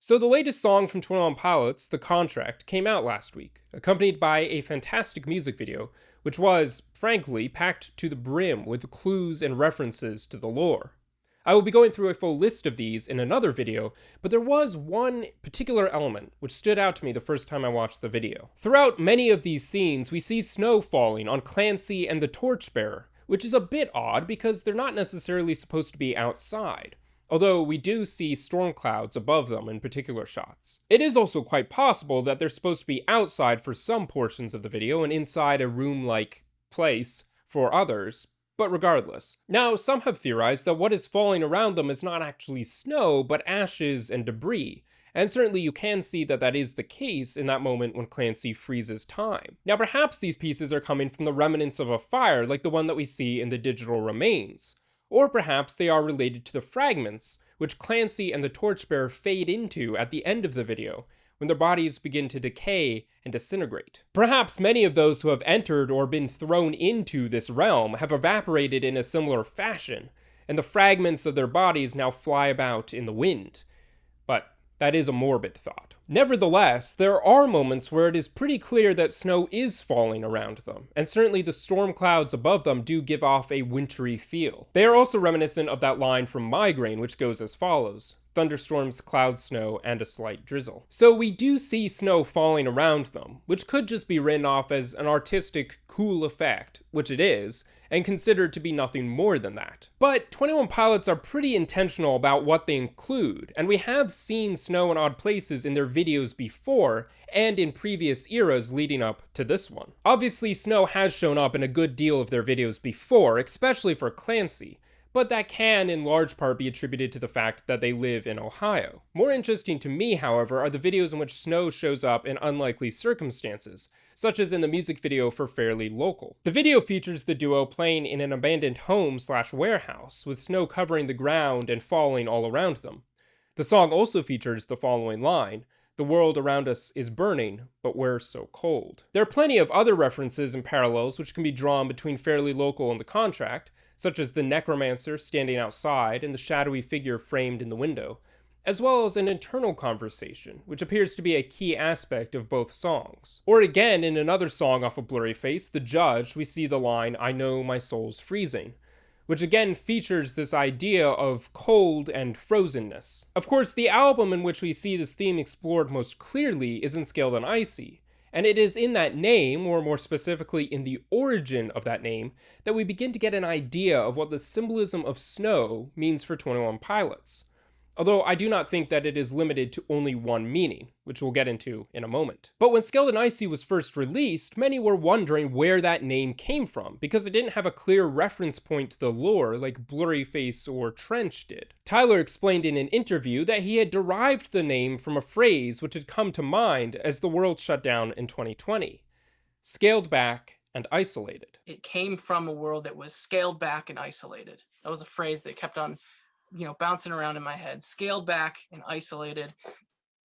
So the latest song from 21 Pilots, The Contract, came out last week, accompanied by a fantastic music video, which was, frankly, packed to the brim with clues and references to the lore. I will be going through a full list of these in another video, but there was one particular element which stood out to me the first time I watched the video. Throughout many of these scenes, we see snow falling on Clancy and the Torchbearer, which is a bit odd because they're not necessarily supposed to be outside, although we do see storm clouds above them in particular shots. It is also quite possible that they're supposed to be outside for some portions of the video and inside a room-like place for others, but regardless. Now, some have theorized that what is falling around them is not actually snow, but ashes and debris, and certainly you can see that that is the case in that moment when Clancy freezes time. Now, perhaps these pieces are coming from the remnants of a fire like the one that we see in the digital remains, or perhaps they are related to the fragments which Clancy and the Torchbearer fade into at the end of the video, when their bodies begin to decay and disintegrate. Perhaps many of those who have entered or been thrown into this realm have evaporated in a similar fashion, and the fragments of their bodies now fly about in the wind. But that is a morbid thought. Nevertheless, there are moments where it is pretty clear that snow is falling around them, and certainly the storm clouds above them do give off a wintry feel. They are also reminiscent of that line from Migraine, which goes as follows: thunderstorms, cloud snow, and a slight drizzle. So we do see snow falling around them, which could just be written off as an artistic, cool effect, which it is, and considered to be nothing more than that. But 21 Pilots are pretty intentional about what they include, and we have seen snow in odd places in their videos before, and in previous eras leading up to this one. Obviously, snow has shown up in a good deal of their videos before, especially for Clancy, but that can in large part be attributed to the fact that they live in Ohio. More interesting to me, however, are the videos in which snow shows up in unlikely circumstances, such as in the music video for Fairly Local. The video features the duo playing in an abandoned home/warehouse, with snow covering the ground and falling all around them. The song also features the following line: "The world around us is burning, but we're so cold." There are plenty of other references and parallels which can be drawn between Fairly Local and The Contract, such as the necromancer standing outside and the shadowy figure framed in the window, as well as an internal conversation, which appears to be a key aspect of both songs. Or again, in another song off of Blurryface, The Judge, we see the line, "I know my soul's freezing," which again features this idea of cold and frozenness. Of course, the album in which we see this theme explored most clearly is in Scaled and Icy, and it is in that name, or more specifically in the origin of that name, that we begin to get an idea of what the symbolism of snow means for 21 Pilots. Although I do not think that it is limited to only one meaning, which we'll get into in a moment. But when Scaled and Icy was first released, many were wondering where that name came from, because it didn't have a clear reference point to the lore like Blurryface or Trench did. Tyler explained in an interview that he had derived the name from a phrase which had come to mind as the world shut down in 2020. Scaled back and isolated. It came from a world that was scaled back and isolated. That was a phrase that kept on bouncing around in my head. Scaled back and isolated.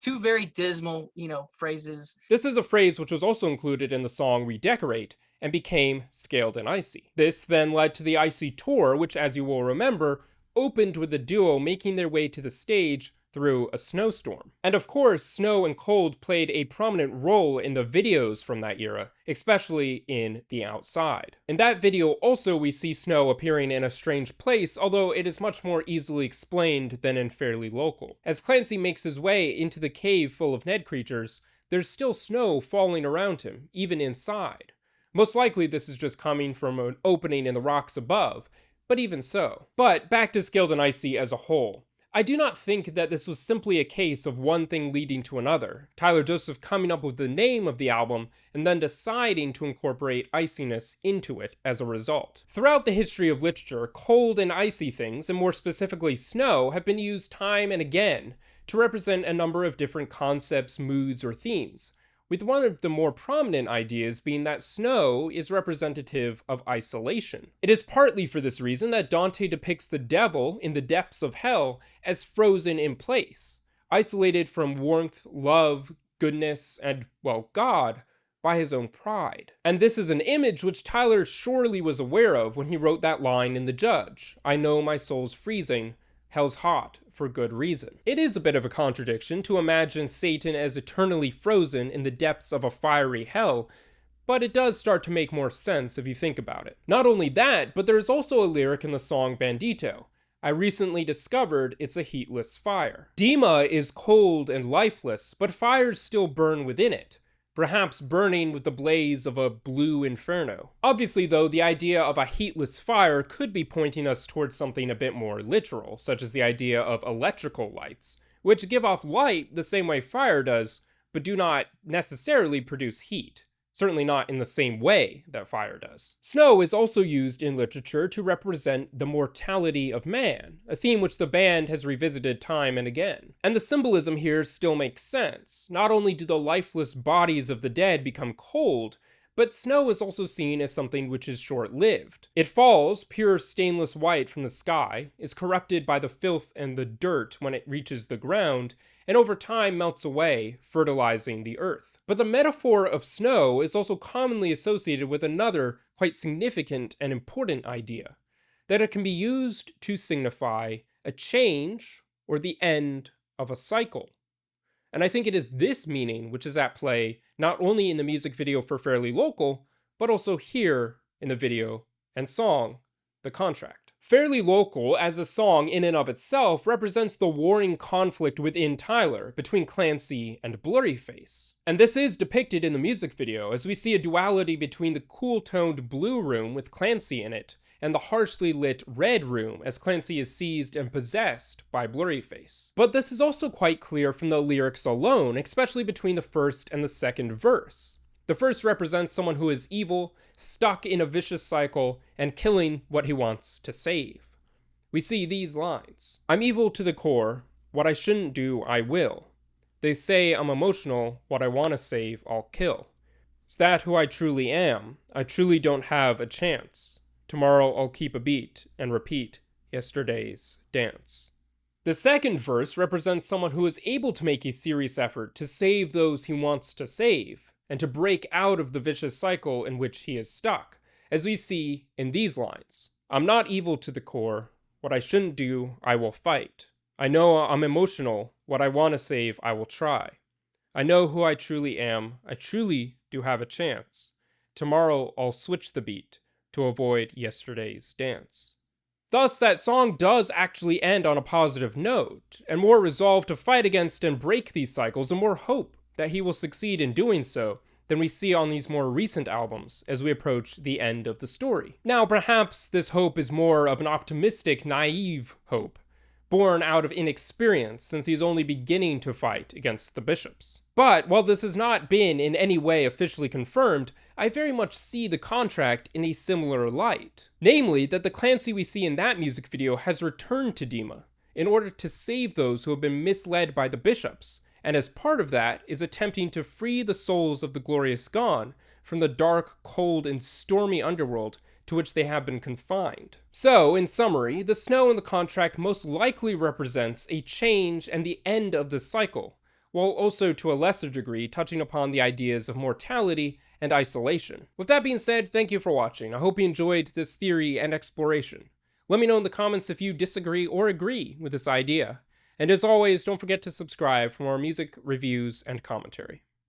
Two very dismal, phrases. This is a phrase which was also included in the song Redecorate and became Scaled and Icy. This then led to the Icy Tour, which, as you will remember, opened with the duo making their way to the stage through a snowstorm. And of course, snow and cold played a prominent role in the videos from that era, especially in The Outside. In that video also we see snow appearing in a strange place, although it is much more easily explained than in Fairly Local. As Clancy makes his way into the cave full of Ned creatures, there's still snow falling around him, even inside. Most likely this is just coming from an opening in the rocks above, but even so. But back to Scaled and Icy as a whole. I do not think that this was simply a case of one thing leading to another, Tyler Joseph coming up with the name of the album and then deciding to incorporate iciness into it as a result. Throughout the history of literature, cold and icy things, and more specifically snow, have been used time and again to represent a number of different concepts, moods, or themes, with one of the more prominent ideas being that snow is representative of isolation. It is partly for this reason that Dante depicts the devil in the depths of hell as frozen in place, isolated from warmth, love, goodness, and, well, God, by his own pride. And this is an image which Tyler surely was aware of when he wrote that line in The Judge, "I know my soul's freezing, hell's hot for good reason. It is a bit of a contradiction to imagine Satan as eternally frozen in the depths of a fiery hell, but it does start to make more sense if you think about it. Not only that, but there's also a lyric in the song Bandito. I recently discovered it's a heatless fire. Dima is cold and lifeless, but fires still burn within it, perhaps burning with the blaze of a blue inferno. Obviously though, the idea of a heatless fire could be pointing us towards something a bit more literal, such as the idea of electrical lights, which give off light the same way fire does, but do not necessarily produce heat. Certainly not in the same way that fire does. Snow is also used in literature to represent the mortality of man, a theme which the band has revisited time and again. And the symbolism here still makes sense. Not only do the lifeless bodies of the dead become cold, but snow is also seen as something which is short-lived. It falls, pure stainless white from the sky, is corrupted by the filth and the dirt when it reaches the ground, and over time melts away, fertilizing the earth. But the metaphor of snow is also commonly associated with another quite significant and important idea, that it can be used to signify a change or the end of a cycle. And I think it is this meaning which is at play not only in the music video for Fairly Local, but also here in the video and song, The Contract. Fairly Local as a song in and of itself represents the warring conflict within Tyler between Clancy and Blurryface. And this is depicted in the music video as we see a duality between the cool-toned blue room with Clancy in it and the harshly lit red room as Clancy is seized and possessed by Blurryface. But this is also quite clear from the lyrics alone, especially between the first and the second verse. The first represents someone who is evil, stuck in a vicious cycle, and killing what he wants to save. We see these lines. I'm evil to the core, what I shouldn't do, I will. They say I'm emotional, what I want to save, I'll kill. Is that who I truly am? I truly don't have a chance. Tomorrow I'll keep a beat and repeat yesterday's dance. The second verse represents someone who is able to make a serious effort to save those he wants to save, and to break out of the vicious cycle in which he is stuck, as we see in these lines. I'm not evil to the core, what I shouldn't do, I will fight. I know I'm emotional, what I want to save, I will try. I know who I truly am, I truly do have a chance. Tomorrow I'll switch the beat to avoid yesterday's dance. Thus, that song does actually end on a positive note, and more resolve to fight against and break these cycles, and more hope that he will succeed in doing so than we see on these more recent albums as we approach the end of the story. Now, perhaps this hope is more of an optimistic, naive hope, born out of inexperience since he's only beginning to fight against the bishops. But while this has not been in any way officially confirmed, I very much see The Contract in a similar light. Namely, that the Clancy we see in that music video has returned to Dima in order to save those who have been misled by the bishops, and as part of that is attempting to free the souls of the glorious gone from the dark, cold, and stormy underworld to which they have been confined. So, in summary, the snow in The Contract most likely represents a change and the end of the cycle, while also to a lesser degree touching upon the ideas of mortality and isolation. With that being said, thank you for watching. I hope you enjoyed this theory and exploration. Let me know in the comments if you disagree or agree with this idea. And as always, don't forget to subscribe for more music, reviews, and commentary.